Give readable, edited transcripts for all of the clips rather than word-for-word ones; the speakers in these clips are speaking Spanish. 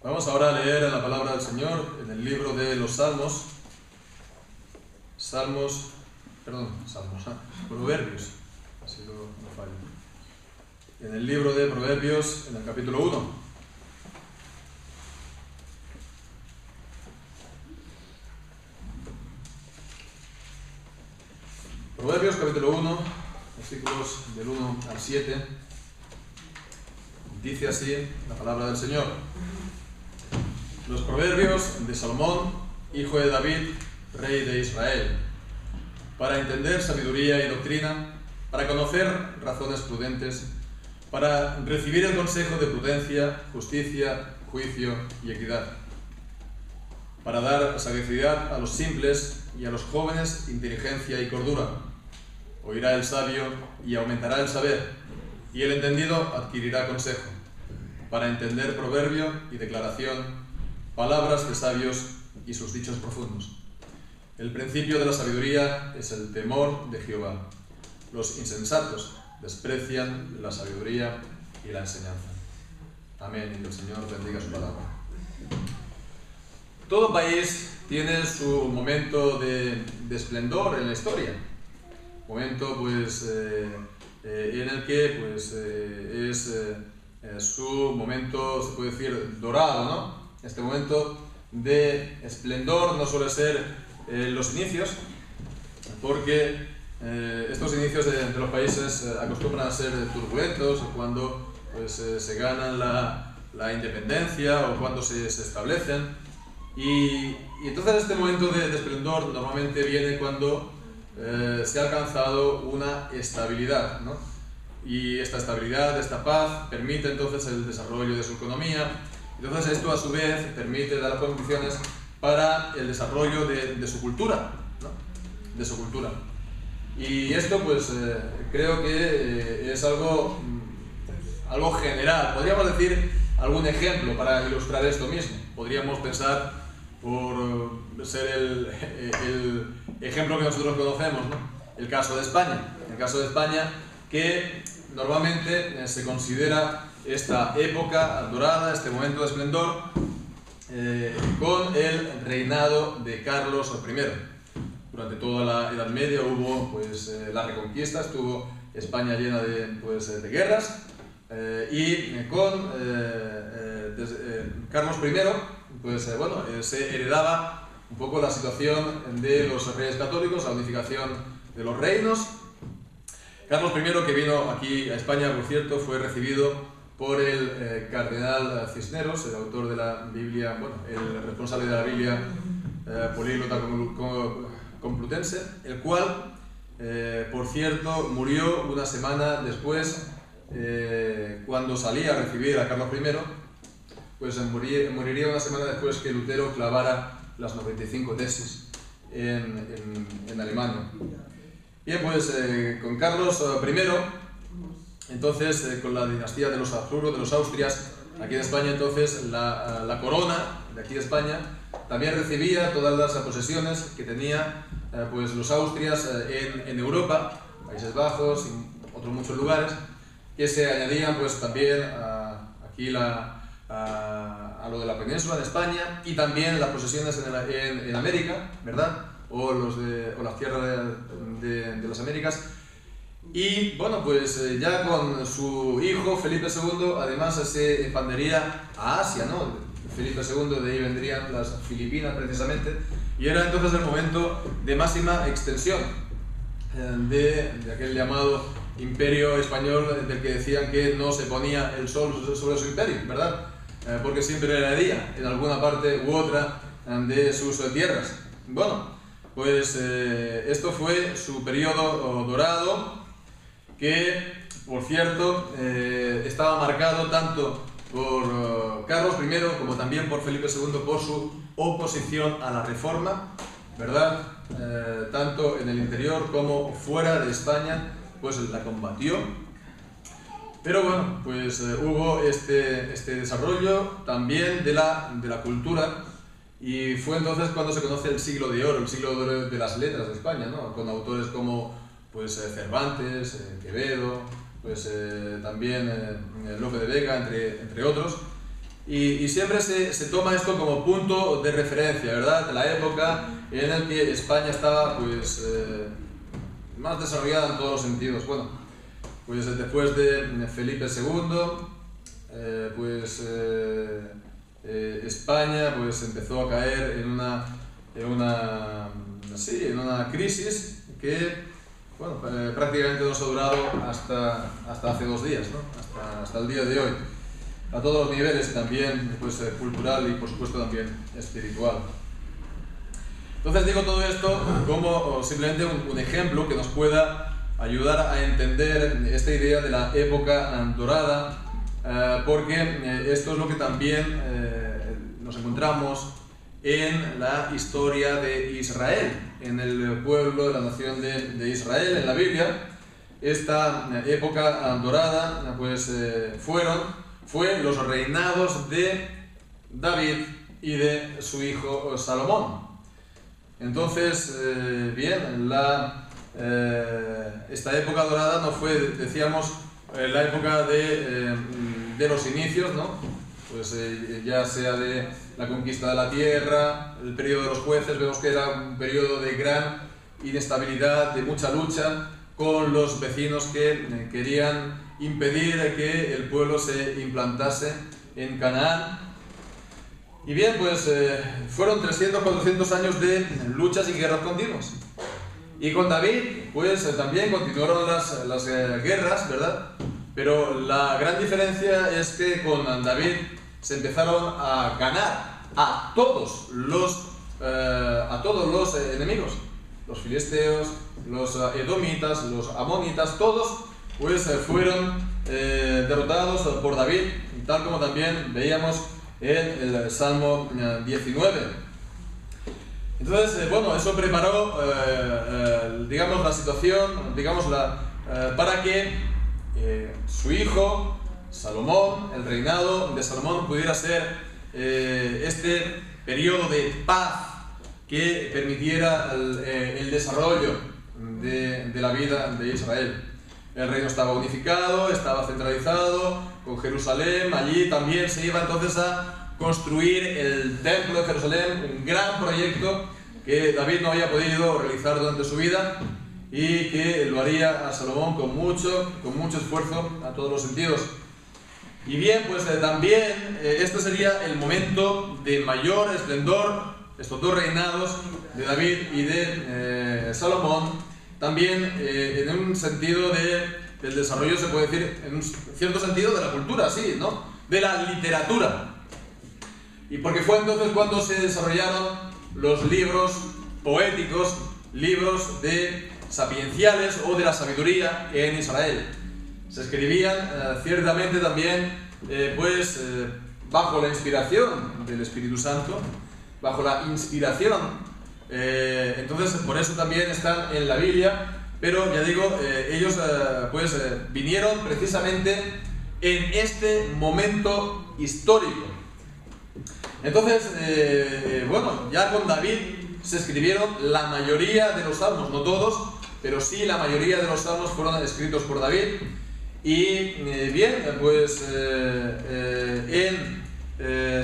Vamos ahora a leer la palabra del Señor en el libro de los Salmos. Proverbios. Así no fallo. En el libro de Proverbios, en el capítulo 1. Proverbios, capítulo 1, versículos del 1 al 7. Dice así la palabra del Señor. Los proverbios de Salomón, hijo de David, rey de Israel, para entender sabiduría y doctrina, para conocer razones prudentes, para recibir el consejo de prudencia, justicia, juicio y equidad, para dar sagacidad a los simples y a los jóvenes inteligencia y cordura. Oirá el sabio y aumentará el saber, y el entendido adquirirá consejo, para entender proverbio y declaración, palabras de sabios y sus dichos profundos. El principio de la sabiduría es el temor de Jehová. Los insensatos desprecian la sabiduría y la enseñanza. Amén, y que el Señor bendiga su palabra. Todo país tiene su momento de esplendor en la historia. Momento en el que es su momento, se puede decir, dorado, ¿no? Este momento de esplendor no suele ser los inicios, porque estos inicios de los países acostumbran a ser turbulentos, cuando se ganan la independencia o cuando se establecen. Y entonces este momento de esplendor normalmente viene cuando se ha alcanzado una estabilidad, ¿no? Y esta estabilidad, esta paz, permite entonces el desarrollo de su economía. Entonces esto a su vez permite dar condiciones para el desarrollo de su cultura, ¿no? De su cultura. Y esto creo que es algo general. Podríamos decir algún ejemplo para ilustrar esto mismo. Podríamos pensar, por ser el ejemplo que nosotros conocemos, ¿no? El caso de España. El caso de España, que normalmente se considera esta época dorada, este momento de esplendor, con el reinado de Carlos I. Durante toda la Edad Media hubo la Reconquista, estuvo España llena de guerras, y con Carlos I se heredaba un poco la situación de los reyes católicos, la unificación de los reinos. Carlos I, que vino aquí a España, por cierto, fue recibido por el cardenal Cisneros, el autor de la Biblia, el responsable de la Biblia políglota complutense, el cual, por cierto, murió una semana después, cuando salía a recibir a Carlos I, moriría una semana después que Lutero clavara las 95 tesis en Alemania. Bien, con Carlos I, entonces, con la dinastía de los Habsburgo, de los Austrias, aquí en España, entonces, la corona de aquí de España también recibía todas las posesiones que tenía los Austrias en Europa, Países Bajos y otros muchos lugares, que se añadían también aquí a lo de la península de España, y también las posesiones en América, ¿verdad? O las tierras de las Américas. Y ya con su hijo Felipe II, además se expandiría a Asia, ¿no? Felipe II, de ahí vendrían las Filipinas precisamente, y era entonces el momento de máxima extensión de aquel llamado imperio español, del que decían que no se ponía el sol sobre su imperio, ¿verdad? Porque siempre era día en alguna parte u otra de sus tierras. Esto fue su periodo dorado, que, por cierto, estaba marcado tanto por Carlos I como también por Felipe II por su oposición a la Reforma, ¿verdad? Tanto en el interior como fuera de España, la combatió. Pero hubo este desarrollo también de la cultura, y fue entonces cuando se conoce el siglo de oro, el siglo de oro de las letras de España, ¿no? Con autores como Cervantes, Quevedo, también Lope de Vega, entre otros. y siempre se toma esto como punto de referencia, ¿verdad? De la época en la que España estaba pues, más desarrollada en todos los sentidos. Bueno, pues después de Felipe II, España pues, empezó a caer en una crisis que bueno, prácticamente nos ha durado hasta hace 2 días, ¿no? hasta el día de hoy, a todos los niveles, también pues, cultural y por supuesto también espiritual. Entonces digo todo esto como simplemente un ejemplo que nos pueda ayudar a entender esta idea de la época dorada, porque esto es lo que también nos encontramos en la historia de Israel, en el pueblo de la nación de Israel, en la Biblia. Esta época dorada pues, fue los reinados de David y de su hijo Salomón. Entonces, bien, esta época dorada no fue, decíamos, la época de los inicios, ¿no? Pues ya sea de la conquista de la tierra, el periodo de los jueces, vemos que era un periodo de gran inestabilidad, de mucha lucha con los vecinos que querían impedir que el pueblo se implantase en Canaán. Y bien, pues fueron 300-400 años de luchas y guerras continuas. Y con David, pues también continuaron las guerras, ¿verdad? Pero la gran diferencia es que con David se empezaron a ganar a todos los enemigos, los filisteos, los edomitas, los amonitas, todos pues fueron derrotados por David, tal como también veíamos en el Salmo 19. Entonces, bueno, eso preparó, digamos, la situación, digamos, para que su hijo Salomón, el reinado de Salomón, pudiera ser este periodo de paz que permitiera el desarrollo de la vida de Israel. El reino estaba unificado, estaba centralizado con Jerusalén. Allí también se iba entonces a construir el templo de Jerusalén, un gran proyecto que David no había podido realizar durante su vida y que lo haría a Salomón con mucho esfuerzo a todos los sentidos. Y bien, pues también este sería el momento de mayor esplendor, estos 2 reinados de David y de Salomón, también en un sentido del desarrollo, se puede decir, en un cierto sentido de la cultura, sí, ¿no? De la literatura. Y porque fue entonces cuando se desarrollaron los libros poéticos, libros sapienciales o de la sabiduría en Israel. Se escribían ciertamente también bajo la inspiración del Espíritu Santo, bajo la inspiración. Entonces por eso también están en la Biblia, pero ya digo, ellos vinieron precisamente en este momento histórico. Entonces, bueno, ya con David se escribieron la mayoría de los salmos, no todos, pero sí la mayoría de los salmos fueron escritos por David. Y bien, pues en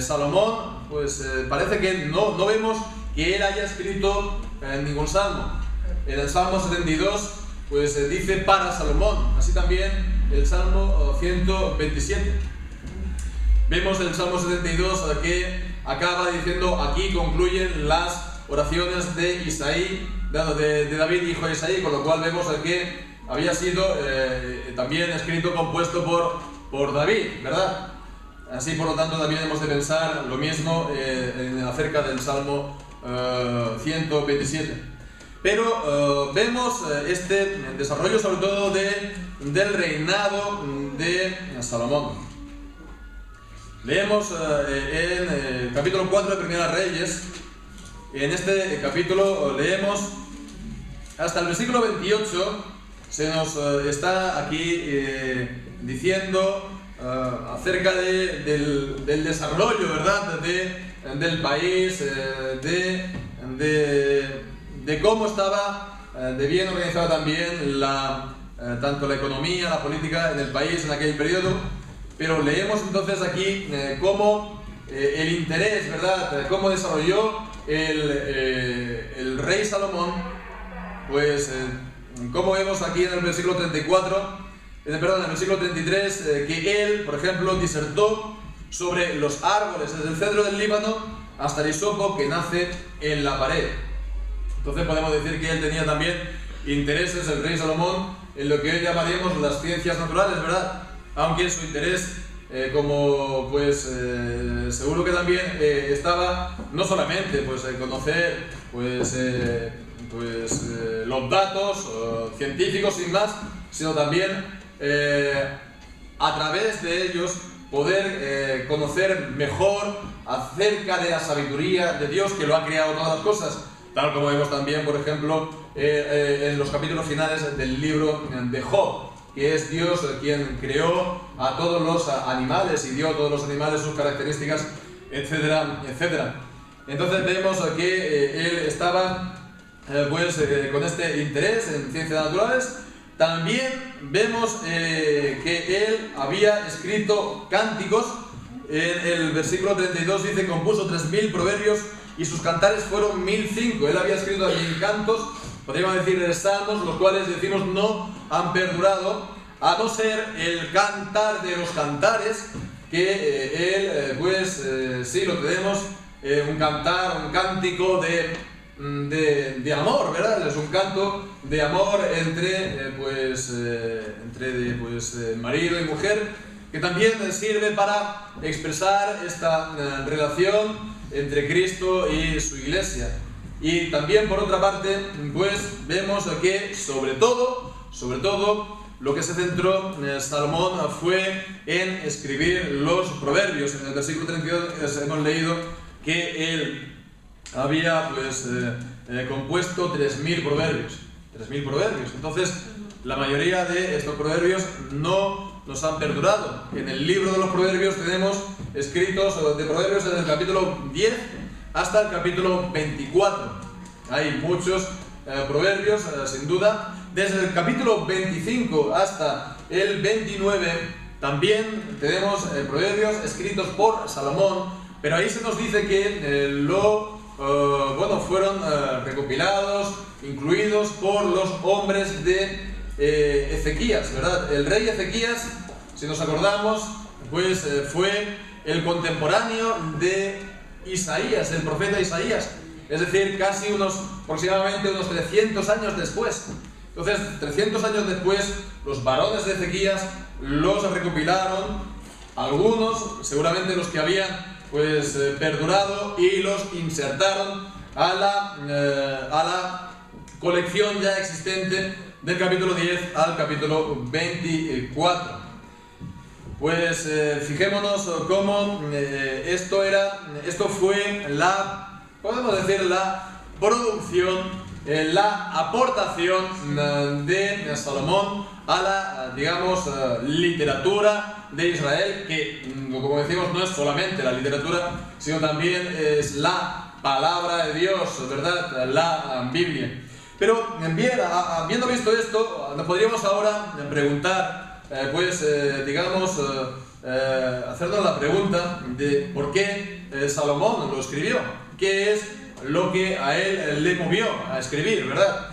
Salomón, pues parece que no vemos que él haya escrito ningún salmo. En el Salmo 72, pues dice para Salomón, así también el Salmo 127. Vemos el Salmo 72 que acaba diciendo, aquí concluyen las oraciones de Isaí, de David, hijo de Isaí, con lo cual vemos que había sido también escrito, compuesto por David, ¿verdad? Así, por lo tanto, también hemos de pensar lo mismo acerca del Salmo 127. Pero vemos este desarrollo sobre todo del reinado de Salomón. Leemos en el capítulo 4 de Primera Reyes. En este capítulo leemos hasta el versículo 28. Se nos está aquí diciendo acerca del desarrollo, ¿verdad?, del país, de cómo estaba de bien organizada también tanto la economía, la política en el país en aquel periodo. pero leemos entonces aquí cómo el interés, ¿verdad?, cómo desarrolló el rey Salomón, pues como vemos aquí en el versículo 34, en el versículo 33, que él, por ejemplo, disertó sobre los árboles, desde el cedro del Líbano hasta el hisopo que nace en la pared. Entonces podemos decir que él tenía también intereses, el rey Salomón, en lo que hoy llamaríamos las ciencias naturales, ¿verdad? Aunque su interés, como pues seguro que también estaba no solamente pues en conocer los datos científicos sin más, sino también a través de ellos poder conocer mejor acerca de la sabiduría de Dios, que lo ha creado todas las cosas, tal como vemos también, por ejemplo, en los capítulos finales del libro de Job, que es Dios quien creó a todos los animales y dio a todos los animales sus características, etcétera, etcétera. Entonces vemos que él estaba con este interés en ciencias naturales. También vemos que él había escrito cánticos. En el versículo 32 dice: compuso 3000 proverbios y sus cantares fueron 1005. Él había escrito allí cantos, podríamos decir salmos, los cuales decimos no han perdurado, a no ser el cantar de los cantares, que él, sí lo tenemos, un cantar, un cántico de amor, ¿verdad? Es un canto de amor entre marido y mujer, que también sirve para expresar esta relación entre Cristo y su iglesia. Y también, por otra parte, pues vemos que sobre todo lo que se centró Salomón fue en escribir los proverbios. En el versículo 32 hemos leído que él había compuesto 3000 proverbios. 3000 proverbios. Entonces, la mayoría de estos proverbios no nos han perdurado. En el libro de los proverbios tenemos escritos de proverbios desde el capítulo 10 hasta el capítulo 24. Hay muchos proverbios, sin duda. Desde el capítulo 25 hasta el 29 también tenemos proverbios escritos por Salomón, pero ahí se nos dice que fueron recopilados, incluidos por los hombres de Ezequías, ¿verdad? El rey Ezequías, si nos acordamos, pues fue el contemporáneo de Isaías, el profeta Isaías, es decir, aproximadamente unos 300 años después. Entonces, 300 años después, los varones de Ezequías los recopilaron, algunos, seguramente los que habían perdurado, y los insertaron a la colección ya existente del capítulo 10 al capítulo 24. Fijémonos cómo esto fue podemos decir, la producción, la aportación de Salomón a la, literatura de Israel, que, como decimos, no es solamente la literatura, sino también es la palabra de Dios, ¿verdad? La Biblia. Pero bien, habiendo visto esto, nos podríamos ahora preguntar, hacernos la pregunta de por qué Salomón lo escribió, qué es lo que a él le movió a escribir, ¿verdad?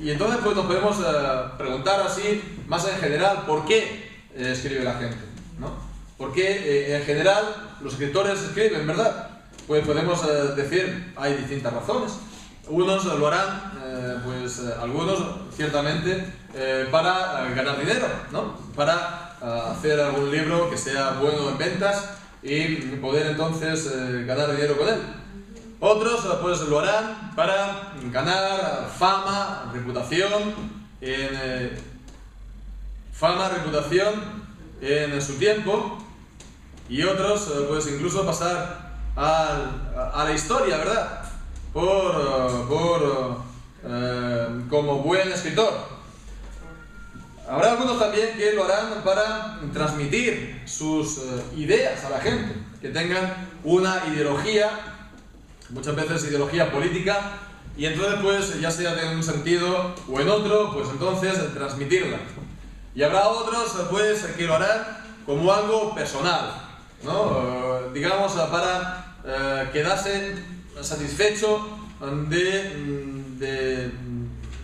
Y entonces nos podemos preguntar así, más en general, ¿por qué escribe la gente? ¿No? ¿Por qué en general los escritores escriben, verdad? Pues podemos decir, hay distintas razones. Unos lo harán, algunos ciertamente, para ganar dinero, ¿no? Para hacer algún libro que sea bueno en ventas y poder entonces ganar dinero con él. Otros lo harán para ganar fama, reputación en su tiempo, y otros incluso pasar a la historia, ¿verdad? Como buen escritor. Habrá algunos también que lo harán para transmitir sus ideas a la gente, que tengan una ideología, muchas veces ideología política, y entonces ya sea en un sentido o en otro, entonces transmitirla. Y habrá otros que lo harán como algo personal, ¿no? Digamos, para quedarse satisfecho de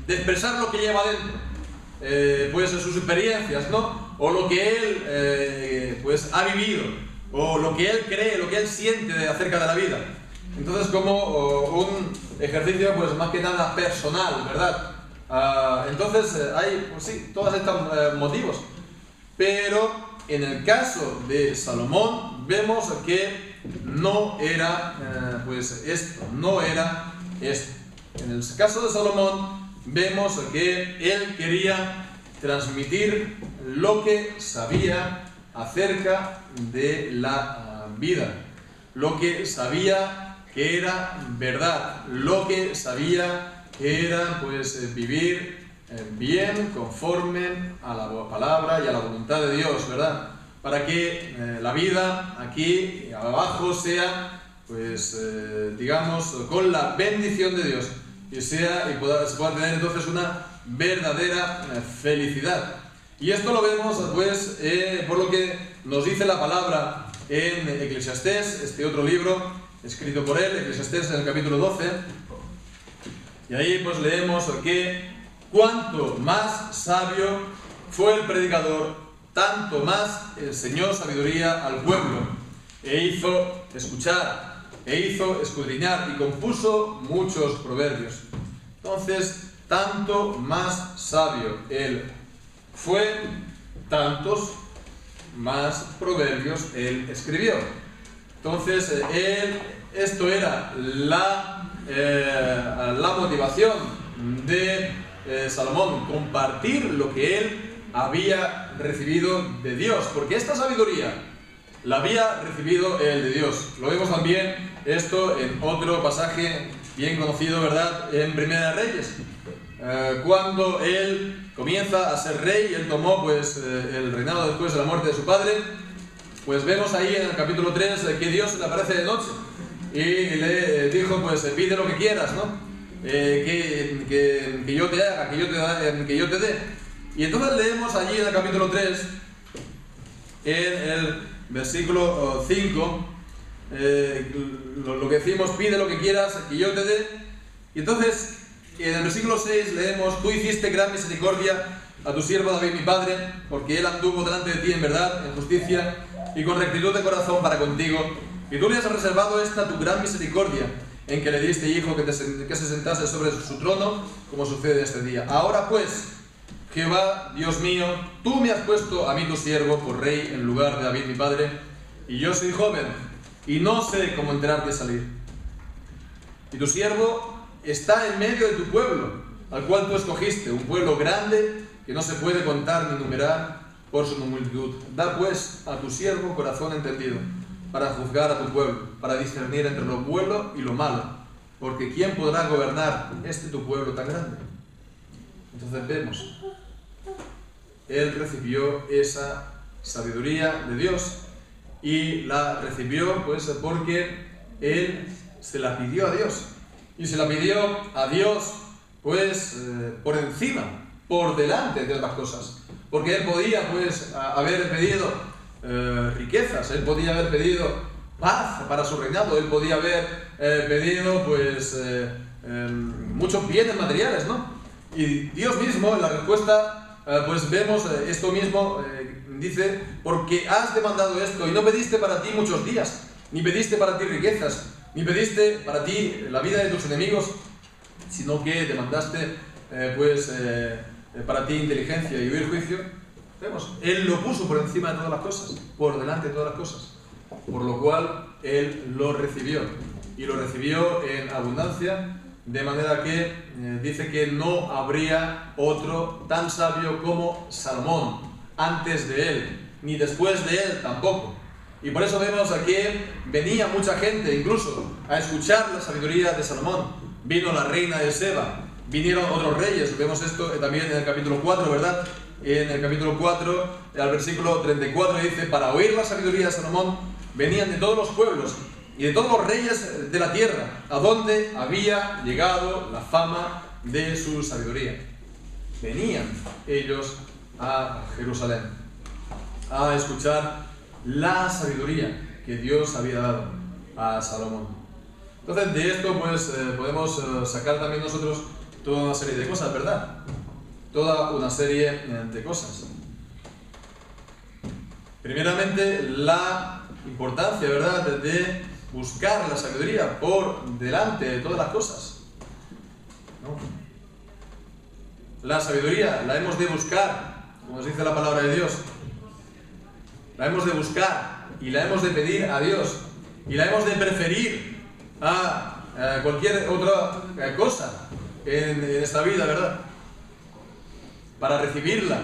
expresar lo que lleva dentro, pues sus experiencias, ¿no? O lo que él pues ha vivido, o lo que él cree, lo que él siente acerca de la vida. Entonces, como un ejercicio pues más que nada personal, ¿verdad? Entonces hay, pues sí, todos estos motivos, pero en el caso de Salomón vemos que no era pues esto, no era esto. En el caso de Salomón vemos que él quería transmitir lo que sabía acerca de la vida, lo que sabía que era verdad, lo que sabía que era pues vivir bien conforme a la palabra y a la voluntad de Dios, ¿verdad? Para que la vida aquí abajo sea pues digamos con la bendición de Dios y se pueda tener entonces una verdadera felicidad. Y esto lo vemos pues por lo que nos dice la palabra en Eclesiastés, este otro libro escrito por él, Eclesiastés en el capítulo 12, y ahí pues leemos que cuanto más sabio fue el predicador, tanto más enseñó sabiduría al pueblo, e hizo escuchar, e hizo escudriñar, y compuso muchos proverbios. Entonces, tanto más sabio él fue, tantos más proverbios él escribió. Entonces, esto era la motivación de Salomón, compartir lo que él había recibido de Dios, porque esta sabiduría la había recibido él de Dios. Lo vemos también esto en otro pasaje bien conocido, ¿verdad? En Primera de Reyes, cuando él comienza a ser rey, él tomó pues el reinado después de la muerte de su padre. Pues vemos ahí en el capítulo 3 que Dios le aparece de noche y le dijo, pues pide lo que quieras, ¿no? Que yo te haga, que yo te dé. Y entonces leemos allí en el capítulo 3, en el versículo 5, lo que decimos, pide lo que quieras, que yo te dé. Y entonces, en el versículo 6 leemos, tú hiciste gran misericordia a tu siervo David mi padre, porque él anduvo delante de ti en verdad, en justicia y con rectitud de corazón para contigo, y tú le has reservado esta tu gran misericordia, en que le diste hijo que se sentase sobre su trono, como sucede este día. Ahora pues, Jehová, Dios mío, tú me has puesto a mí tu siervo por rey en lugar de David mi padre, y yo soy joven, y no sé cómo entrar ni salir. Y tu siervo está en medio de tu pueblo, al cual tú escogiste, un pueblo grande que no se puede contar ni numerar por su multitud. Da pues a tu siervo corazón entendido, para juzgar a tu pueblo, para discernir entre lo bueno y lo malo, porque ¿quién podrá gobernar tu pueblo tan grande? Entonces vemos, él recibió esa sabiduría de Dios y la recibió pues porque él se la pidió a Dios, y se la pidió a Dios pues por encima, por delante de otras cosas, porque él podía pues haber pedido riquezas, él podía haber pedido paz para su reinado, él podía haber pedido pues muchos bienes materiales, ¿no? Y Dios mismo en la respuesta pues vemos esto mismo, dice, porque has demandado esto y no pediste para ti muchos días, ni pediste para ti riquezas, ni pediste para ti la vida de tus enemigos, sino que demandaste para ti inteligencia y oír juicio. Vemos, él lo puso por encima de todas las cosas, por delante de todas las cosas, por lo cual él lo recibió, y lo recibió en abundancia, de manera que dice que no habría otro tan sabio como Salomón antes de él, ni después de él tampoco. Y por eso vemos que venía mucha gente incluso a escuchar la sabiduría de Salomón. Vino la reina de Seba, vinieron otros reyes, vemos esto también en el capítulo 4, ¿verdad? En el capítulo 4, al versículo 34, dice, para oír la sabiduría de Salomón venían de todos los pueblos y de todos los reyes de la tierra, a donde había llegado la fama de su sabiduría. Venían ellos a Jerusalén. a escuchar la sabiduría que Dios había dado a Salomón. Entonces, de esto pues podemos sacar también nosotros toda una serie de cosas, ¿verdad? Toda una serie de cosas. Primeramente, la importancia, ¿verdad?, de buscar la sabiduría por delante de todas las cosas, ¿no? La sabiduría la hemos de buscar, como nos dice la palabra de Dios. La hemos de buscar y la hemos de pedir a Dios y la hemos de preferir a cualquier otra cosa en esta vida, ¿verdad? Para recibirla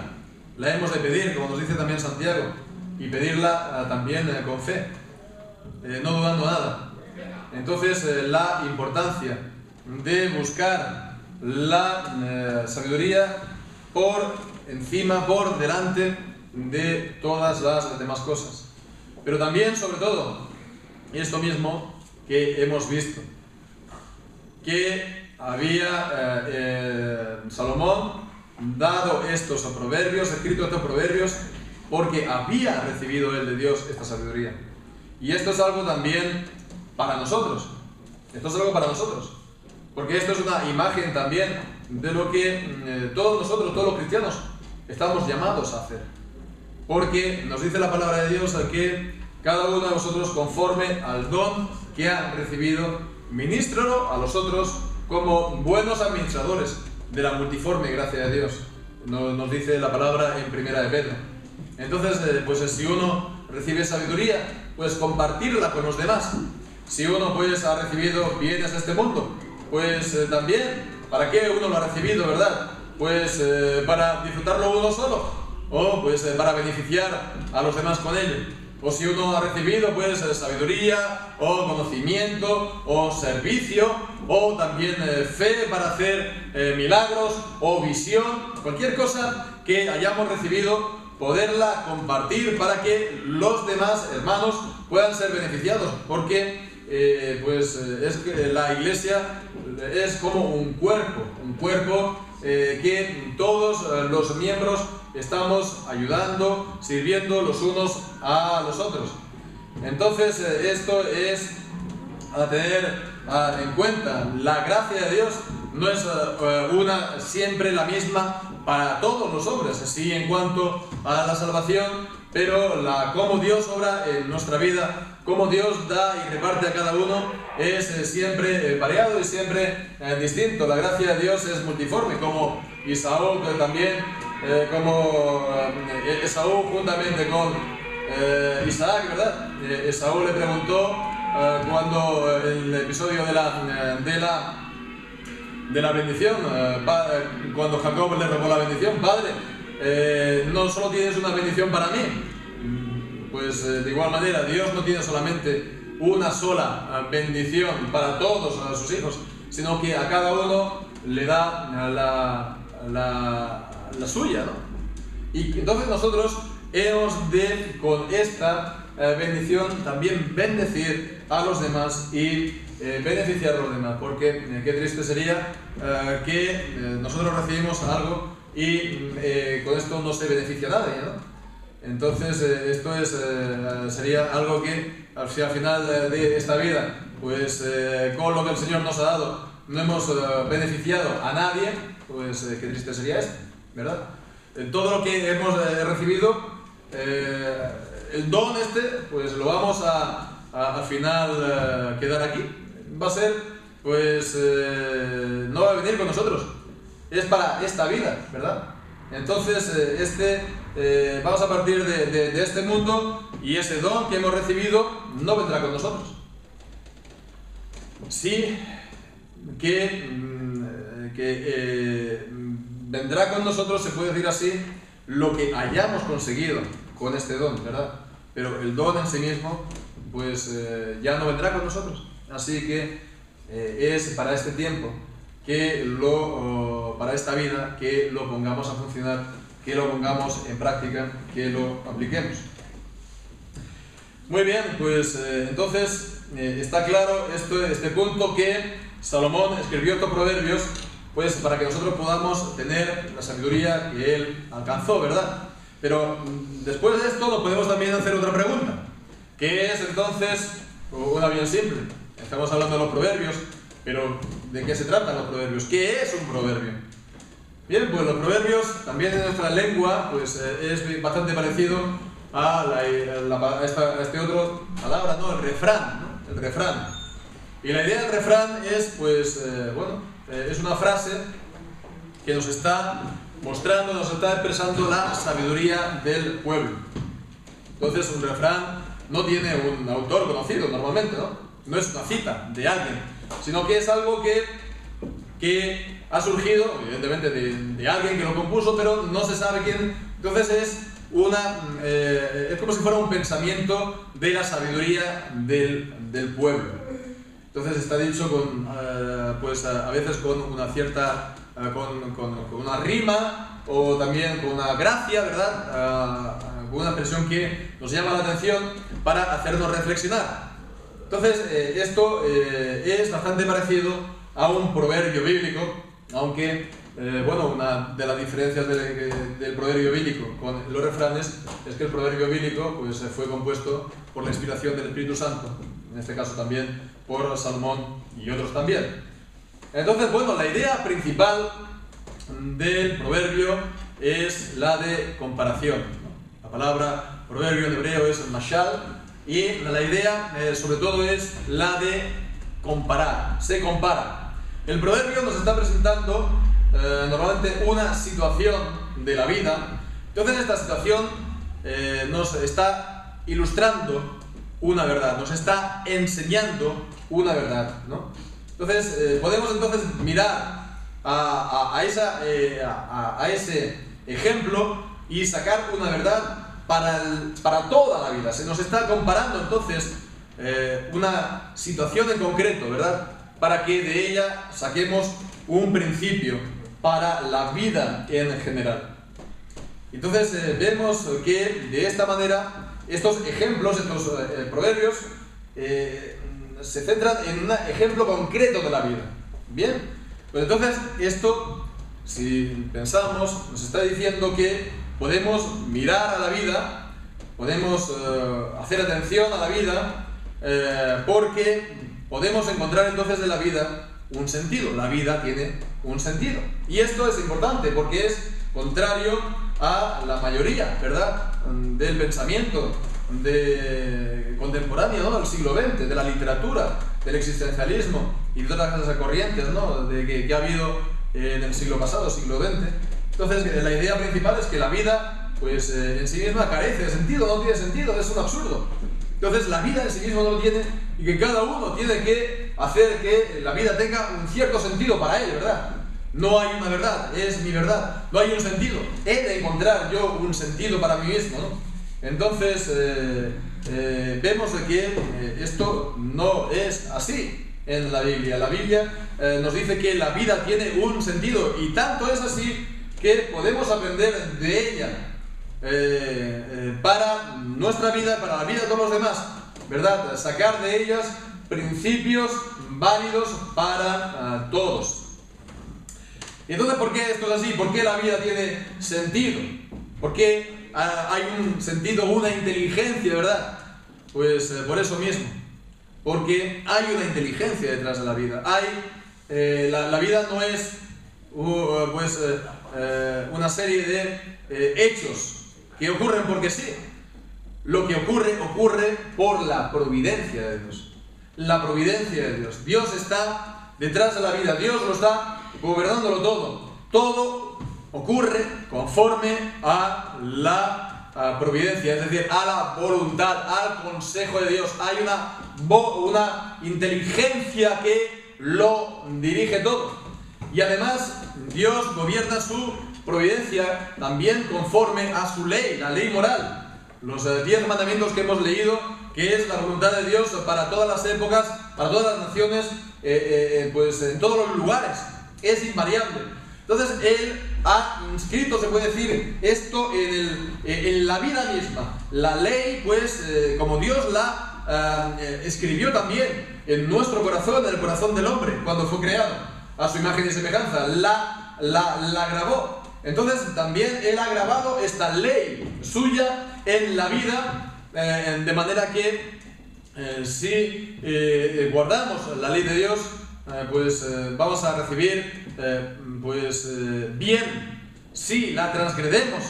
la hemos de pedir, como nos dice también Santiago, y pedirla también con fe, no dudando nada. Entonces, la importancia de buscar la sabiduría por encima, por delante de todas las demás cosas. Pero también, sobre todo, esto mismo que hemos visto, que había Salomón dado estos proverbios, escrito estos proverbios, porque había recibido él de Dios esta sabiduría. Y esto es algo también para nosotros. Esto es algo para nosotros. Porque esto es una imagen también de lo que todos nosotros, todos los cristianos, estamos llamados a hacer. Porque nos dice la palabra de Dios que cada uno de vosotros, conforme al don que ha recibido, ministralo a los otros como buenos administradores de la multiforme gracia de Dios. Nos dice la palabra en Primera de Pedro. Entonces, pues si uno recibe sabiduría, pues compartirla con los demás. Si uno pues ha recibido bienes de este mundo, pues también, ¿para qué uno lo ha recibido, verdad? Pues para disfrutarlo uno solo, o pues para beneficiar a los demás con ello. O si uno ha recibido pues sabiduría, o conocimiento, o servicio, o también fe para hacer milagros, o visión, cualquier cosa que hayamos recibido, poderla compartir para que los demás hermanos puedan ser beneficiados, porque es que la iglesia es como un cuerpo que todos los miembros estamos ayudando, sirviendo los unos a los otros. Entonces esto es a tener en cuenta. La gracia de Dios no es siempre la misma para todos los hombres, sí, en cuanto a la salvación, pero cómo Dios obra en nuestra vida, cómo Dios da y reparte a cada uno, es siempre variado y siempre distinto. La gracia de Dios es multiforme, como Esaú también, como Esaú juntamente con Isaac, ¿verdad? Esaú le preguntó cuando el episodio de la bendición, cuando Jacob le robó la bendición: Padre, no solo tienes una bendición para mí. Pues de igual manera, Dios no tiene solamente una sola bendición para todos sus hijos, sino que a cada uno le da la suya, ¿no? Y entonces nosotros hemos de, con esta bendición, también bendecir a los demás y beneficiar a los demás, porque qué triste sería que nosotros recibimos algo y con esto no se beneficia a nadie, ¿no? Entonces esto sería algo que al final de esta vida, pues con lo que el Señor nos ha dado, no hemos beneficiado a nadie, pues qué triste sería esto, ¿verdad? Todo lo que hemos recibido, el don pues lo vamos al final quedar aquí. Va a ser, pues no va a venir con nosotros, es para esta vida, ¿verdad? Entonces vamos a partir de este mundo, y ese don que hemos recibido no vendrá con nosotros. Sí que vendrá con nosotros, se puede decir así, lo que hayamos conseguido con este don, ¿verdad? Pero el don en sí mismo, pues ya no vendrá con nosotros. Así que es para este tiempo, para esta vida, que lo pongamos a funcionar, que lo pongamos en práctica, que lo apliquemos. Muy bien, pues entonces está claro este punto, que Salomón escribió estos proverbios pues para que nosotros podamos tener la sabiduría que él alcanzó, ¿verdad? Pero después de esto nos podemos también hacer otra pregunta, que es entonces una bien simple. Estamos hablando de los proverbios, pero ¿de qué se tratan los proverbios? ¿Qué es un proverbio? Bien, pues los proverbios también en nuestra lengua pues, es bastante parecido a este otro palabra, ¿no? El refrán, ¿no? El refrán. Y la idea del refrán es, pues, es una frase que nos está mostrando, nos está expresando la sabiduría del pueblo. Entonces, un refrán no tiene un autor conocido normalmente, ¿no? No es una cita de alguien, sino que es algo que ha surgido, evidentemente, de alguien que lo compuso, pero no se sabe quién. Entonces es como si fuera un pensamiento de la sabiduría del pueblo. Entonces está dicho a veces con una cierta, con una rima o también con una gracia, ¿verdad? Con una expresión que nos llama la atención para hacernos reflexionar. Entonces esto es bastante parecido a un proverbio bíblico, aunque una de las diferencias del proverbio bíblico con los refranes es que el proverbio bíblico pues, fue compuesto por la inspiración del Espíritu Santo, en este caso también por Salomón y otros también. Entonces, la idea principal del proverbio es la de comparación, ¿no? La palabra proverbio en hebreo es mashal y la idea sobre todo es la de comparar, se compara. El proverbio nos está presentando normalmente una situación de la vida. Entonces esta situación nos está ilustrando una verdad, nos está enseñando una verdad, ¿no? Entonces podemos entonces mirar a ese ejemplo y sacar una verdad para toda la vida. Se nos está comparando entonces una situación en concreto, ¿verdad? Para que de ella saquemos un principio para la vida en general. Entonces vemos que de esta manera estos ejemplos, estos proverbios se centran en un ejemplo concreto de la vida. Bien, pues entonces esto, si pensamos, nos está diciendo que podemos mirar a la vida, podemos hacer atención a la vida, porque podemos encontrar entonces en la vida un sentido. La vida tiene un sentido. Y esto es importante porque es contrario a la mayoría, ¿verdad?, del pensamiento contemporáneo, ¿no?, del siglo XX, de la literatura, del existencialismo y de todas esas corrientes, ¿no?, que ha habido en el siglo pasado, siglo XX. Entonces, la idea principal es que la vida, pues, en sí misma carece de sentido, no tiene sentido, es un absurdo. Entonces, la vida en sí misma no lo tiene y que cada uno tiene que hacer que la vida tenga un cierto sentido para él, ¿verdad? No hay una verdad, es mi verdad, no hay un sentido. He de encontrar yo un sentido para mí mismo, ¿no? Entonces, vemos que esto no es así en la Biblia. La Biblia nos dice que la vida tiene un sentido y tanto es así que podemos aprender de ella para nuestra vida, para la vida de todos los demás, ¿verdad? Sacar de ellas principios válidos para todos. Y entonces, ¿por qué esto es así? ¿Por qué la vida tiene sentido? ¿Por qué hay un sentido, una inteligencia, verdad? Pues por eso mismo. Porque hay una inteligencia detrás de la vida. La vida no es una serie de hechos que ocurren porque sí. Lo que ocurre por la providencia de Dios. La providencia de Dios. Dios está detrás de la vida. Dios lo está gobernándolo todo. Todo ocurre conforme a la providencia, es decir, a la voluntad, al consejo de Dios. Hay una inteligencia que lo dirige todo. Y además, Dios gobierna su providencia también conforme a su ley, la ley moral. Los 10 mandamientos que hemos leído, que es la voluntad de Dios para todas las épocas, para todas las naciones, pues en todos los lugares. Es invariable. Entonces Él ha inscrito, se puede decir, esto en la vida misma. La ley, pues, como Dios la escribió también en nuestro corazón, en el corazón del hombre, cuando fue creado, a su imagen y semejanza, la grabó. Entonces también Él ha grabado esta ley suya en la vida, de manera que si guardamos la ley de Dios, pues vamos a recibir bien. Si la transgredemos,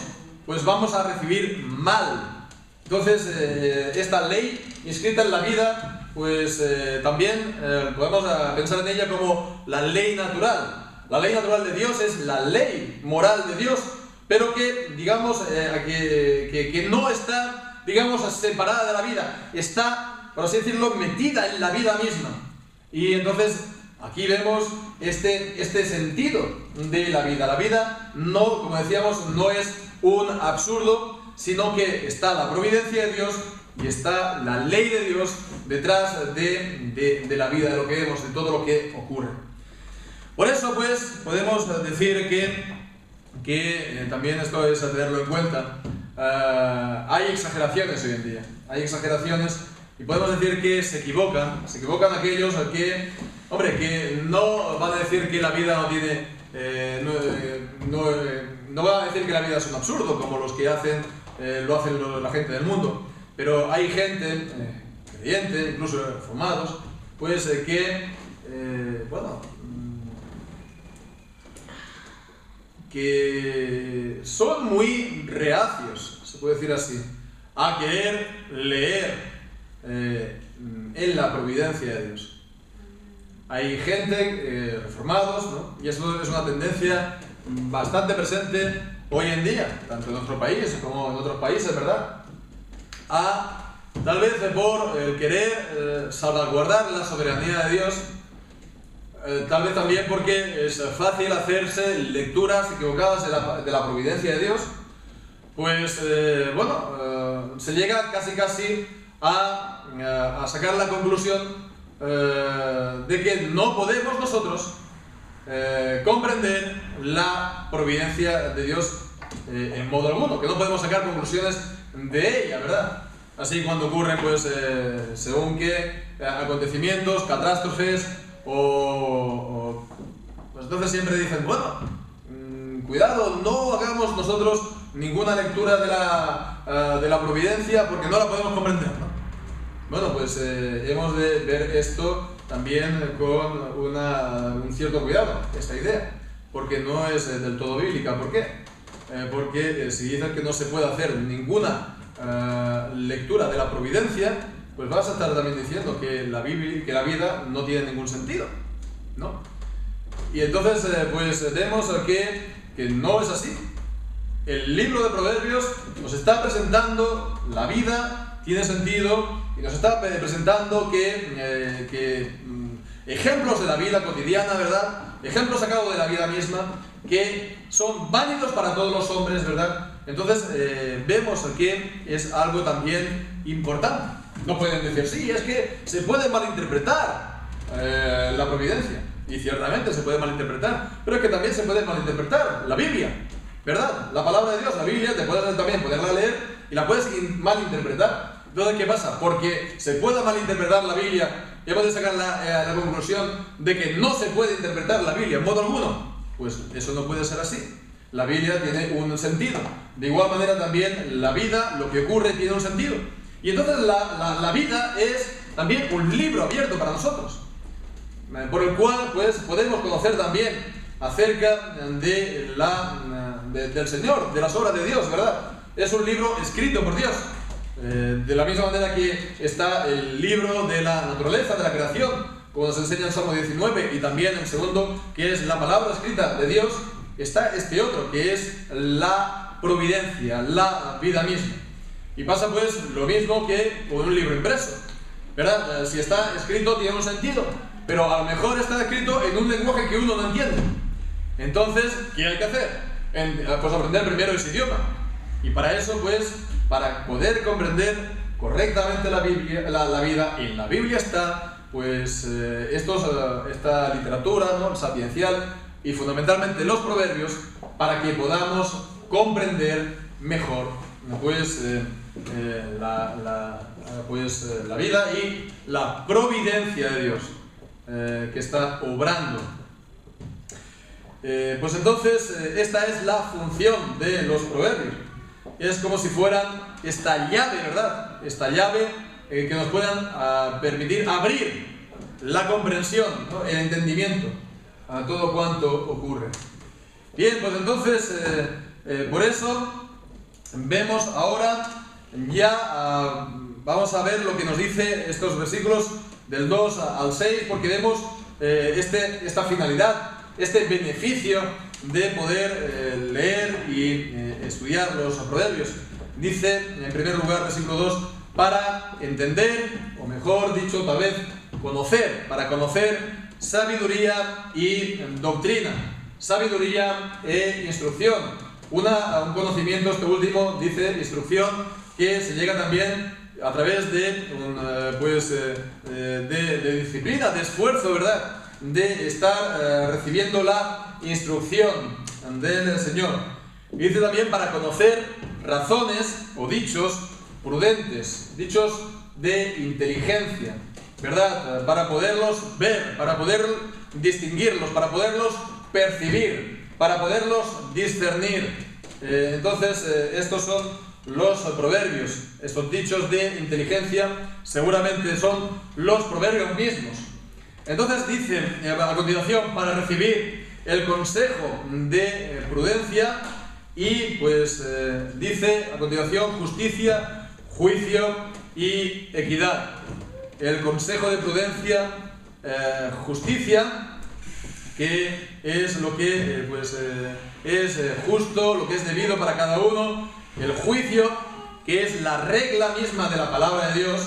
pues vamos a recibir mal. Entonces, esta ley inscrita en la vida, pues también podemos pensar en ella como la ley natural. La ley natural de Dios es la ley moral de Dios, pero que, digamos, que no está, digamos, separada de la vida. Está, por así decirlo, metida en la vida misma. Y entonces, aquí vemos este sentido de la vida. La vida, no, como decíamos, no es un absurdo, sino que está la providencia de Dios y está la ley de Dios detrás de la vida, de lo que vemos, de todo lo que ocurre. Por eso, pues, podemos decir que también esto es a tenerlo en cuenta. Hay exageraciones hoy en día. Hay exageraciones y podemos decir que se equivocan aquellos que, hombre, que no van a decir que la vida no tiene, no van a decir que la vida es un absurdo, como los que lo hacen la gente del mundo. Pero hay gente, creyente, incluso reformados, pues que son muy reacios, se puede decir así, a querer leer en la providencia de Dios. Hay gente, reformados, ¿no? Y eso es una tendencia bastante presente hoy en día, tanto en nuestro país como en otros países, ¿verdad? Tal vez por querer salvaguardar la soberanía de Dios, tal vez también porque es fácil hacerse lecturas equivocadas de la providencia de Dios, pues se llega casi a sacar la conclusión de que no podemos nosotros comprender la providencia de Dios en modo alguno, que no podemos sacar conclusiones de ella, ¿verdad? Así cuando ocurren, pues, según qué acontecimientos, catástrofes, pues entonces siempre dicen, bueno, cuidado, no hagamos nosotros ninguna lectura de la providencia porque no la podemos comprender, ¿no? Bueno, pues hemos de ver esto también con un cierto cuidado, esta idea, porque no es del todo bíblica. ¿Por qué? Porque si dicen que no se puede hacer ninguna lectura de la providencia, pues vas a estar también diciendo que la vida no tiene ningún sentido, ¿no? Y entonces, pues vemos que no es así. El libro de Proverbios nos está presentando la vida tiene sentido y nos está presentando que ejemplos de la vida cotidiana, ¿verdad? Ejemplos sacados de la vida misma que son válidos para todos los hombres, ¿verdad? Entonces vemos que es algo también importante. No pueden decir, sí, es que se puede malinterpretar la providencia. Y ciertamente se puede malinterpretar, pero es que también se puede malinterpretar la Biblia, ¿verdad? La palabra de Dios, la Biblia, te puedes también ponerla a leer y la puedes malinterpretar. Entonces, ¿qué pasa? Porque se pueda malinterpretar la Biblia, hemos de sacar la conclusión de que no se puede interpretar la Biblia en modo alguno. Pues eso no puede ser así. La Biblia tiene un sentido. De igual manera también la vida, lo que ocurre, tiene un sentido. Y entonces la vida es también un libro abierto para nosotros, por el cual pues podemos conocer también acerca del Señor, de las obras de Dios, ¿verdad? Es un libro escrito por Dios. De la misma manera que está el libro de la naturaleza, de la creación, como nos enseña el Salmo 19, y también el segundo, que es la palabra escrita de Dios, está este otro, que es la providencia, la vida misma. Y pasa pues lo mismo que con un libro impreso, ¿verdad? Si está escrito tiene un sentido, pero a lo mejor está escrito en un lenguaje que uno no entiende. Entonces, ¿qué hay que hacer? Pues aprender primero ese idioma. Y para eso, pues, para poder comprender correctamente la vida, y en la Biblia está, pues, esta literatura, ¿no?, sapiencial, y fundamentalmente los proverbios, para que podamos comprender mejor, pues, la vida y la providencia de Dios que está obrando. Pues entonces esta es la función de los proverbios. es como si fueran esta llave, ¿verdad? Esta llave que nos puedan permitir abrir la comprensión, ¿no? El entendimiento a todo cuanto ocurre. Bien, pues entonces, por eso vemos ahora ya, vamos a ver lo que nos dice estos versículos del 2 al 6, porque vemos esta finalidad, este beneficio de poder leer y estudiar los proverbios. Dice, en primer lugar, versículo 2, para entender, o mejor dicho, tal vez, conocer, para conocer sabiduría y doctrina, sabiduría e instrucción. Un conocimiento, este último, dice instrucción, que se llega también a través de, de disciplina, de esfuerzo, ¿verdad? De estar recibiendo la instrucción del Señor. Y dice también para conocer razones o dichos prudentes, dichos de inteligencia, ¿verdad? Para poderlos ver, para poder distinguirlos, para poderlos percibir, para poderlos discernir. Entonces, estos son los proverbios, estos dichos de inteligencia seguramente son los proverbios mismos. Entonces dice a continuación, para recibir el consejo de prudencia, y pues dice a continuación justicia, juicio y equidad. El consejo de prudencia, justicia, que es lo que es justo, lo que es debido para cada uno. El juicio, que es la regla misma de la palabra de Dios.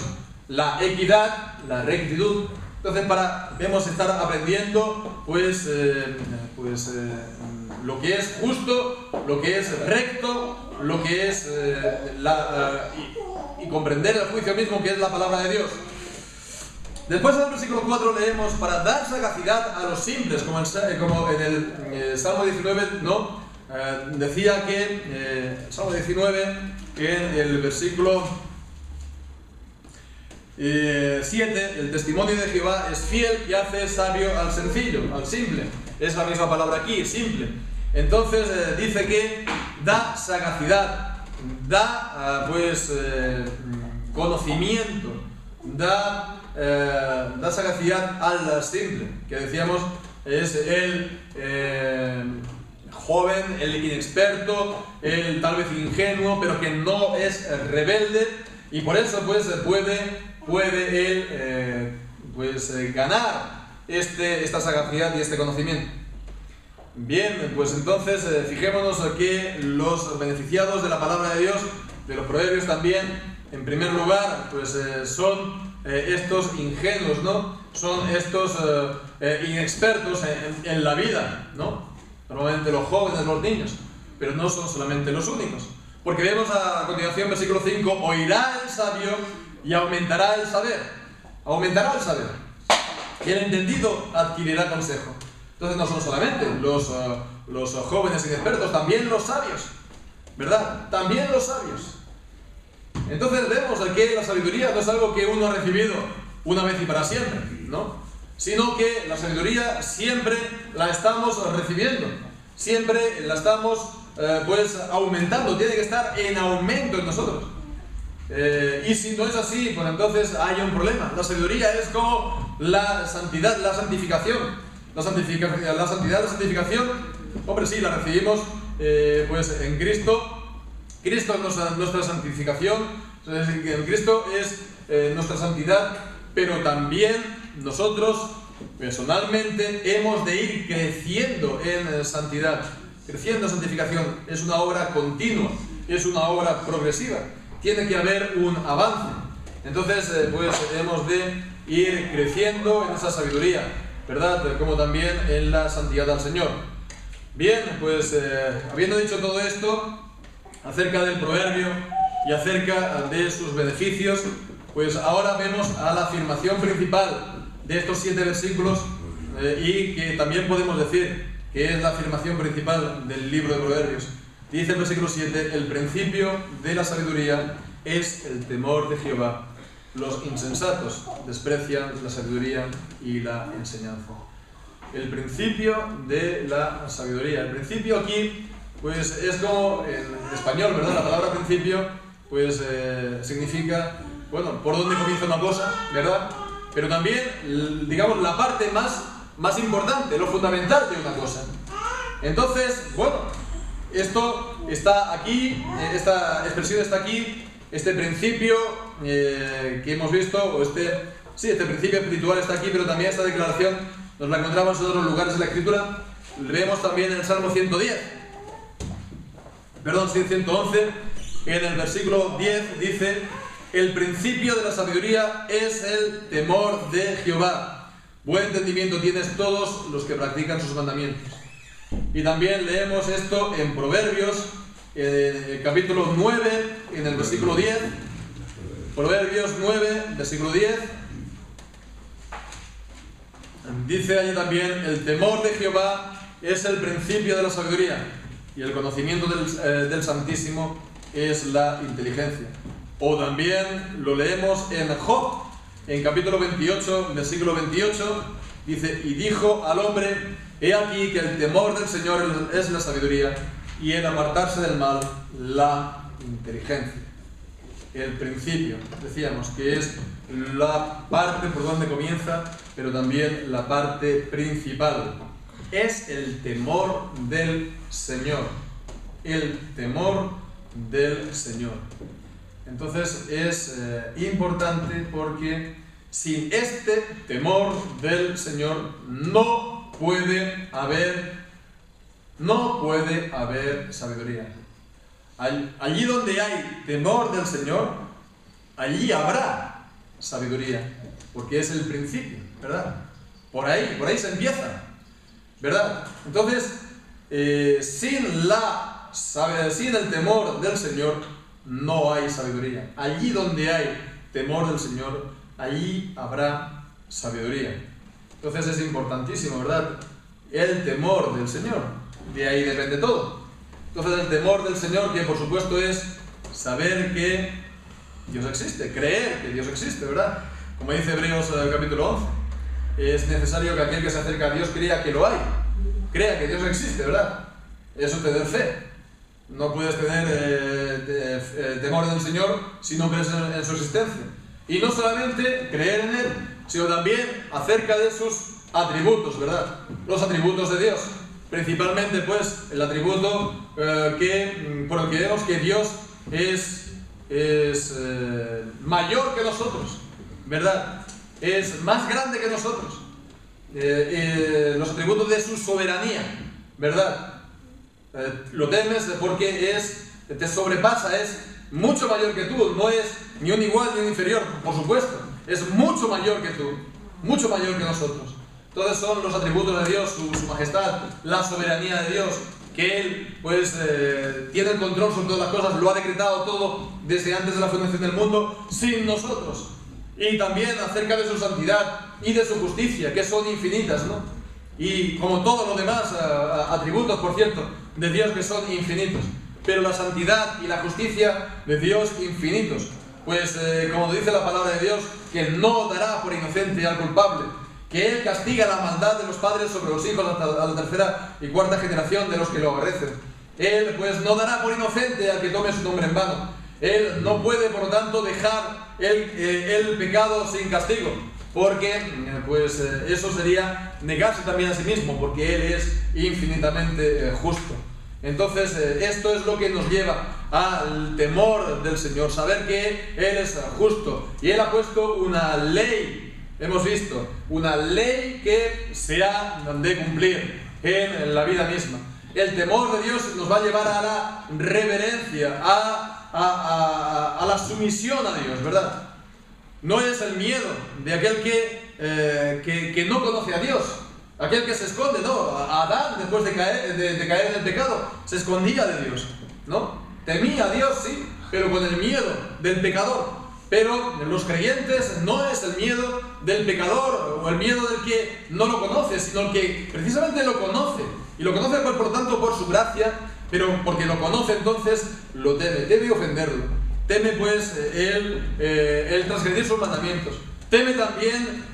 La equidad, la rectitud. Entonces, debemos estar aprendiendo lo que es justo, lo que es recto, lo que es y comprender el juicio mismo, que es la palabra de Dios. Después, en el versículo 4 leemos para dar sagacidad a los simples, como en el Salmo 19, ¿no? Decía que Salmo 19, en el versículo 7, el testimonio de Jehová es fiel y hace sabio al sencillo, al simple. Es la misma palabra aquí, simple. Entonces dice que da sagacidad, da conocimiento, da sagacidad al simple, que decíamos es el joven, el inexperto, el tal vez ingenuo, pero que no es rebelde, y por eso puede él ganar esta sagacidad y este conocimiento. Bien, pues entonces fijémonos que los beneficiados de la palabra de Dios, de los proverbios también, en primer lugar, son estos ingenuos, ¿no? Son estos inexpertos en la vida, ¿no? Normalmente los jóvenes, los niños, pero no son solamente los únicos. Porque vemos a continuación, versículo 5, oirá el sabio y aumentará el saber. Aumentará el saber. Y el entendido adquirirá consejo. Entonces no son solamente los jóvenes inexpertos, también los sabios, ¿verdad? También los sabios. Entonces vemos que la sabiduría no es algo que uno ha recibido una vez y para siempre, ¿no? Sino que la sabiduría siempre la estamos recibiendo, siempre la estamos aumentando, tiene que estar en aumento en nosotros. Y si no es así, pues entonces hay un problema. La sabiduría es como la santidad, la santificación. La santidad, la santificación, hombre, sí, la recibimos en Cristo. Cristo es nuestra santificación, en Cristo es nuestra santidad, pero también nosotros personalmente hemos de ir creciendo en santidad, creciendo en santificación. Es una obra continua, es una obra progresiva, tiene que haber un avance. Entonces hemos de ir creciendo en esa sabiduría, ¿verdad? Como también en la santidad al Señor. Bien, habiendo dicho todo esto acerca del proverbio y acerca de sus beneficios, pues ahora vemos a la afirmación principal de estos 7 versículos y que también podemos decir que es la afirmación principal del libro de Proverbios. Dice el versículo 7, el principio de la sabiduría es el temor de Jehová. Los insensatos desprecian la sabiduría y la enseñanza. El principio de la sabiduría. El principio aquí pues es como en español, ¿verdad? La palabra principio, pues significa, bueno, por dónde comienza una cosa, ¿verdad? Pero también, digamos, la parte más importante, lo fundamental de una cosa. Entonces, bueno, esto está aquí, esta expresión está aquí, este principio que hemos visto, o este principio espiritual está aquí, pero también esta declaración nos la encontramos en otros lugares de la Escritura. Leemos también en el Salmo 111, en el versículo 10 dice: el principio de la sabiduría es el temor de Jehová. Buen entendimiento tienes todos los que practican sus mandamientos. Y también leemos esto en Proverbios, en el capítulo 9, en el versículo 10. Proverbios 9, versículo 10. Dice allí también: el temor de Jehová es el principio de la sabiduría, y el conocimiento del Santísimo es la inteligencia. O también lo leemos en Job, en capítulo 28, versículo 28, dice: y dijo al hombre: he aquí que el temor del Señor es la sabiduría, y el apartarse del mal, la inteligencia. El principio, decíamos, que es la parte por donde comienza, pero también la parte principal. Es el temor del Señor. El temor del Señor. Entonces es importante, porque sin este temor del Señor no puede haber sabiduría. Allí donde hay temor del Señor, allí habrá sabiduría, porque es el principio, ¿verdad? Por ahí se empieza, ¿verdad? Entonces, sin el temor del Señor no hay sabiduría. Allí donde hay temor del Señor, allí habrá sabiduría. Entonces es importantísimo, ¿verdad? El temor del Señor, de ahí depende todo. Entonces el temor del Señor, que por supuesto es saber que Dios existe, creer que Dios existe, ¿verdad? Como dice Hebreos capítulo 11, es necesario que aquel que se acerca a Dios crea que lo hay, crea que Dios existe, ¿verdad? Eso es tener fe. No puedes tener temor del Señor si no crees en su existencia. Y no solamente creer en Él, sino también acerca de sus atributos, ¿verdad? Los atributos de Dios. Principalmente, pues, el atributo por el que vemos que Dios es mayor que nosotros, ¿verdad? Es más grande que nosotros. Los atributos de su soberanía, ¿verdad? Lo temes porque te sobrepasa, es mucho mayor que tú, no es ni un igual ni un inferior, por supuesto, es mucho mayor que tú, mucho mayor que nosotros. Entonces son los atributos de Dios, su majestad, la soberanía de Dios, que Él pues tiene el control sobre todas las cosas, lo ha decretado todo desde antes de la fundación del mundo, sin nosotros. Y también acerca de su santidad y de su justicia, que son infinitas, ¿no? Y como todos los demás atributos, por cierto, de Dios, que son infinitos. Pero la santidad y la justicia de Dios, infinitos. Pues como dice la palabra de Dios, que no dará por inocente al culpable, que Él castiga la maldad de los padres sobre los hijos hasta la tercera y cuarta generación de los que lo aborrecen. Él pues no dará por inocente al que tome su nombre en vano. Él no puede, por lo tanto, dejar el pecado sin castigo, porque pues eso sería negarse también a sí mismo, porque Él es infinitamente justo. Entonces esto es lo que nos lleva al temor del Señor, saber que Él es justo, y Él ha puesto una ley. Hemos visto una ley que se ha de cumplir en la vida misma. El temor de Dios nos va a llevar a la reverencia, a la sumisión a Dios, ¿verdad? No es el miedo de aquel que no conoce a Dios, aquel que se esconde, ¿no? Adán, después de caer en el pecado, se escondía de Dios, ¿no? Temía a Dios, sí, pero con el miedo del pecador. Pero los creyentes no es el miedo del pecador o el miedo del que no lo conoce, sino el que precisamente lo conoce. Y lo conoce por lo tanto por su gracia, pero porque lo conoce entonces lo teme ofenderlo. Teme pues el transgredir sus mandamientos. Teme también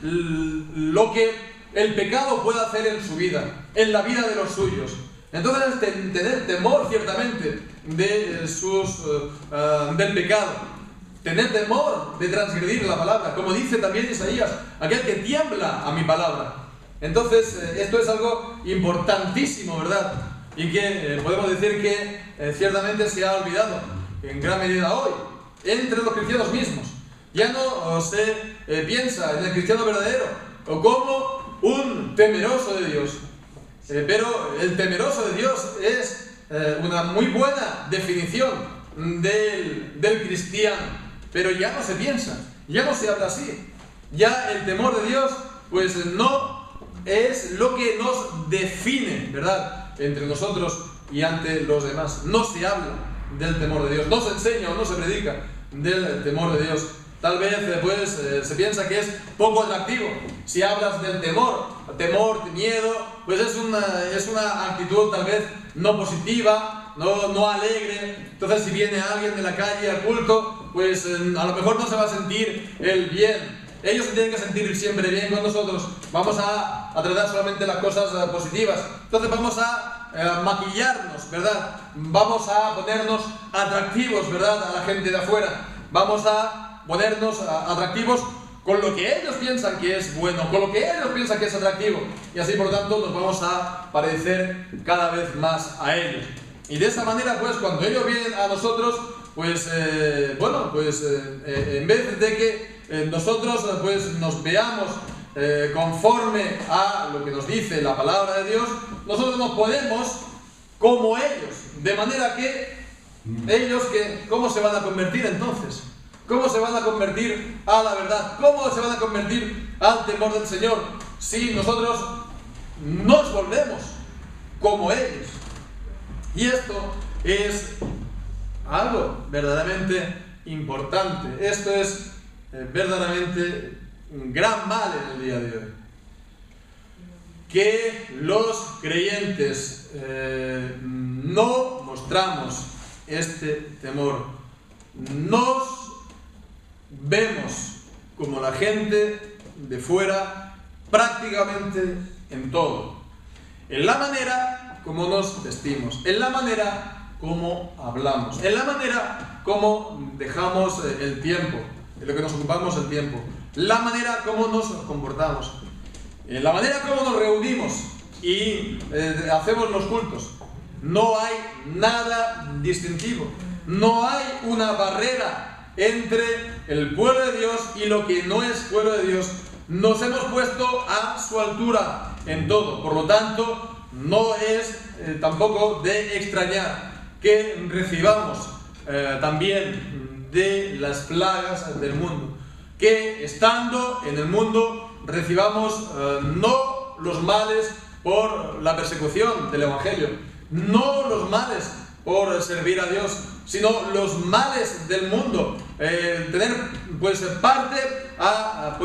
lo que el pecado puede hacer en su vida, en la vida de los suyos. Entonces, tener temor ciertamente de del pecado, tener temor de transgredir la palabra, como dice también Isaías, aquel que tiembla a mi palabra. Entonces, esto es algo importantísimo, ¿verdad? Y que podemos decir que ciertamente se ha olvidado en gran medida hoy, entre los cristianos mismos. Ya no se piensa en el cristiano verdadero o como un temeroso de Dios. Pero el temeroso de Dios es una muy buena definición del cristiano. Pero ya no se piensa, ya no se habla así. Ya el temor de Dios pues no es lo que nos define, ¿verdad?, entre nosotros y ante los demás. No se habla del temor de Dios, no se enseña o no se predica del temor de Dios. Tal vez se piensa que es poco atractivo. Si hablas del temor, miedo, pues es una actitud tal vez no positiva, no alegre. Entonces, si viene alguien de la calle al culto, pues a lo mejor no se va a sentir el bien. Ellos se tienen que sentir siempre bien con nosotros. Vamos a tratar solamente las cosas positivas. Entonces vamos a maquillarnos, ¿verdad? Vamos a ponernos atractivos, ¿verdad?, a la gente de afuera. Vamos a ponernos atractivos con lo que ellos piensan que es bueno, con lo que ellos piensan que es atractivo. Y así, por lo tanto, nos vamos a parecer cada vez más a ellos. Y de esa manera, pues, cuando ellos vienen a nosotros, pues, en vez de que nosotros pues nos veamos conforme a lo que nos dice la palabra de Dios, nosotros nos ponemos como ellos, de manera que ellos, ¿cómo se van a convertir entonces? ¿Cómo se van a convertir a la verdad? ¿Cómo se van a convertir al temor del Señor si nosotros nos volvemos como ellos? Y esto es algo verdaderamente importante. Esto es verdaderamente un gran mal en el día de hoy. Que los creyentes no mostramos este temor. Nos vemos como la gente de fuera prácticamente en todo. En la manera como nos vestimos, en la manera como hablamos, en la manera como dejamos el tiempo, en lo que nos ocupamos el tiempo, la manera como nos comportamos, en la manera como nos reunimos y hacemos los cultos. No hay nada distintivo, no hay una barrera entre el pueblo de Dios y lo que no es pueblo de Dios. Nos hemos puesto a su altura en todo, por lo tanto no es tampoco de extrañar que recibamos también de las plagas del mundo, que estando en el mundo recibamos no los males por la persecución del Evangelio, no los males por servir a Dios, sino los males del mundo, tener pues parte a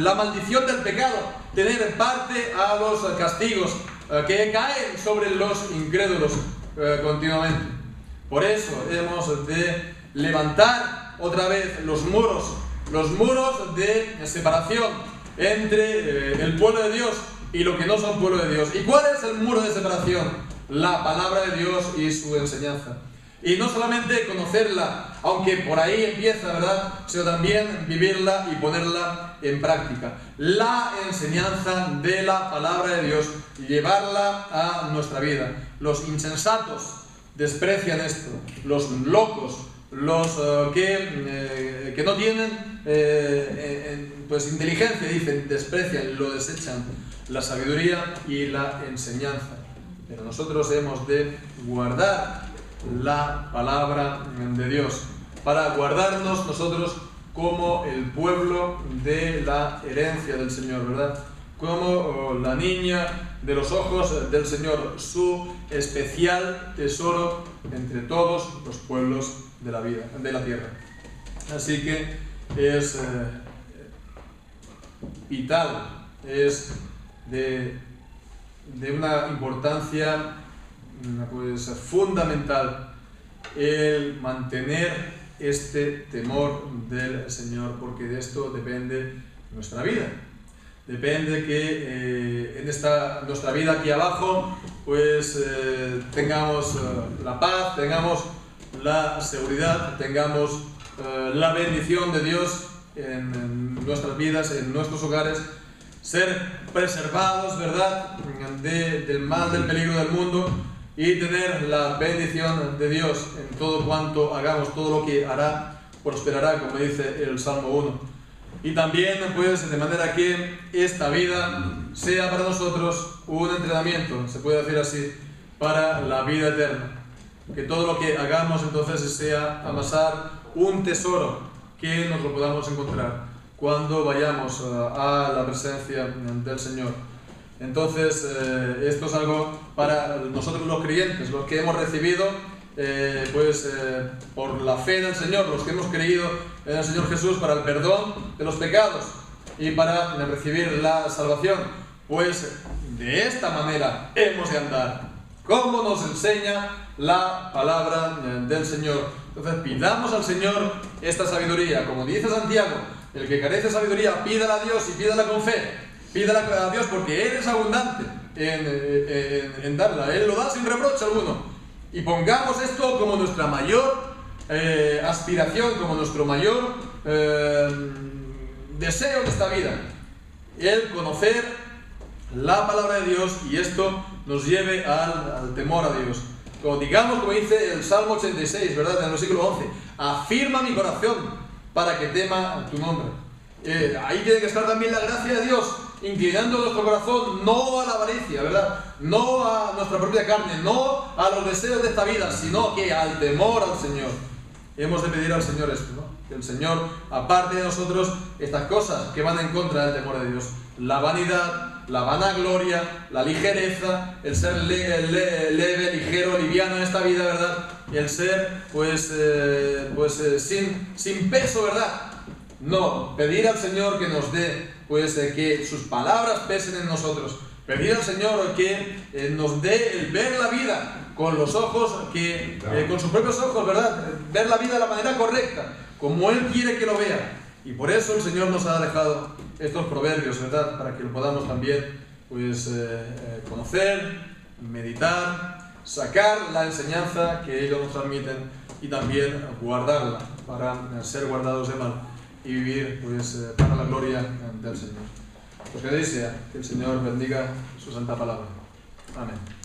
la maldición del pecado, tener parte a los castigos que caen sobre los incrédulos continuamente. Por eso hemos de levantar otra vez los muros de separación entre el pueblo de Dios y lo que no son pueblo de Dios. ¿Y cuál es el muro de separación? La palabra de Dios y su enseñanza. Y no solamente conocerla, aunque por ahí empieza, ¿verdad?, sino también vivirla y ponerla en práctica. La enseñanza de la palabra de Dios, llevarla a nuestra vida. Los insensatos desprecian esto, los locos, los que no tienen pues inteligencia, dicen, desprecian, lo desechan, la sabiduría y la enseñanza. Pero nosotros hemos de guardar la palabra de Dios, para guardarnos nosotros como el pueblo de la herencia del Señor, ¿verdad? Como la niña de los ojos del Señor, su especial tesoro entre todos los pueblos de la vida, de la tierra. Así que es vital, es de una importancia pues fundamental el mantener este temor del Señor, porque de esto depende nuestra vida. depende que en nuestra vida aquí abajo pues tengamos la paz, tengamos la seguridad, tengamos la bendición de Dios en nuestras vidas, en nuestros hogares, ser preservados, ¿verdad?, del mal, del peligro del mundo, y tener la bendición de Dios en todo cuanto hagamos. Todo lo que hará prosperará, como dice el Salmo 1. Y también, pues, de manera que esta vida sea para nosotros un entrenamiento, se puede decir así, para la vida eterna. Que todo lo que hagamos entonces sea amasar un tesoro que nos lo podamos encontrar cuando vayamos a la presencia del Señor. Entonces, esto es algo para nosotros los creyentes, los que hemos recibido por la fe en el Señor, los que hemos creído en el Señor Jesús para el perdón de los pecados y para recibir la salvación. Pues de esta manera hemos de andar, como nos enseña la palabra del Señor. Entonces pidamos al Señor esta sabiduría. Como dice Santiago, el que carece de sabiduría, pídala a Dios y pídala con fe. Pídala a Dios porque Él es abundante en darla. Él lo da sin reproche alguno. Y pongamos esto como nuestra mayor aspiración, como nuestro mayor deseo de esta vida. El conocer la palabra de Dios, y esto nos lleve al temor a Dios. Como digamos, como dice el Salmo 86, ¿verdad?, en el versículo 11, afirma mi corazón para que tema tu nombre. Ahí tiene que estar también la gracia de Dios, inclinando nuestro corazón no a la avaricia, ¿verdad?, no a nuestra propia carne, no a los deseos de esta vida, sino que al temor al Señor. Hemos de pedir al Señor esto, ¿no?, que el Señor aparte de nosotros estas cosas que van en contra del temor de Dios: la vanidad, la vanagloria, la ligereza, el ser leve, ligero, liviano en esta vida, ¿verdad?, el ser sin peso, ¿verdad? No, pedir al Señor que nos dé, que sus palabras pesen en nosotros. Pedir al Señor que nos dé el ver la vida con los ojos, con sus propios ojos, ¿verdad? Ver la vida de la manera correcta, como Él quiere que lo vea. Y por eso el Señor nos ha dejado estos proverbios, ¿verdad?, para que lo podamos también conocer, meditar, sacar la enseñanza que ellos nos transmiten y también guardarla para ser guardados de mal y vivir para la gloria del Señor. Pues que así sea, que el Señor bendiga su santa palabra. Amén.